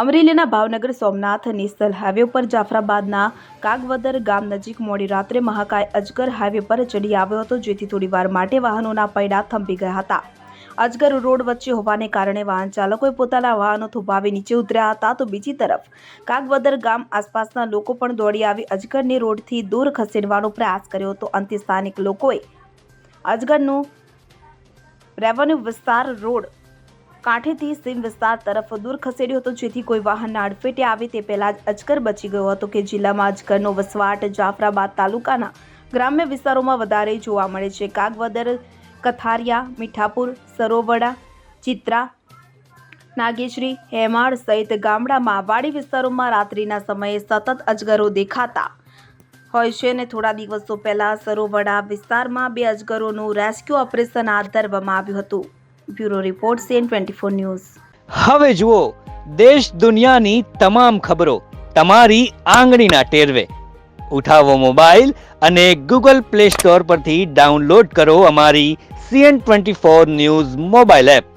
અમરેલીના Bhavnagar Somnath national highway પર જાફરાબાદના કાગવદર ગામ નજીક મોડી રાત્રે મહાકાય અજગર હાઈવે પર ચડી આવ્યો હતો, જેથી થોડીવાર માટે વાહનોના પૈડા થંભી ગયા હતા। અજગર રોડ વચ્ચે હોવાને કારણે વાહન ચાલકોએ પોતાના વાહનો થોભાવી નીચે ઉતર્યા હતા, તો બીજી તરફ કાગવદર ગામ આસપાસના લોકો પણ દોડી આવી અજગરને રોડથી દૂર ખસેડવાનો પ્રયાસ કર્યો હતો। અંતે સ્થાનિક લોકોએ અજગરનું રેવન્યુ વિસ્તાર રોડ કાંઠેથી સીમ વિસ્તાર તરફ દૂર ખસેડ્યો હતો, જેથી કોઈ વાહનના અડફેટે આવે તે પહેલા જ અજગર બચી ગયો હતો કે જિલ્લામાં અજગરનો વસવાટ જાફરાબાદ તાલુકાના ગ્રામ્ય વિસ્તારોમાં વધારે જોવા મળે છે। કાગવદર, કથારિયા, મીઠાપુર, સરોવડા, ચિત્રા, નાગેશ્રી, હેમાળ સહિત ગામડામાં વાડી વિસ્તારોમાં રાત્રિના સમયે સતત અજગરો દેખાતા હોય છે અને થોડા દિવસો પહેલા સરોવડા વિસ્તારમાં 2 અજગરોનું રેસ્ક્યુ ઓપરેશન હાથ ધરવામાં આવ્યું હતું। Bureau report CN24 news. હવે જુઓ દેશ દુનિયાની તમામ ખબરો તમારી આંગળીના ટેરવે। ઉઠાવો મોબાઈલ અને Google Play Store પરથી ડાઉનલોડ કરો અમારી CN24 ન્યૂઝ મોબાઈલ એપ।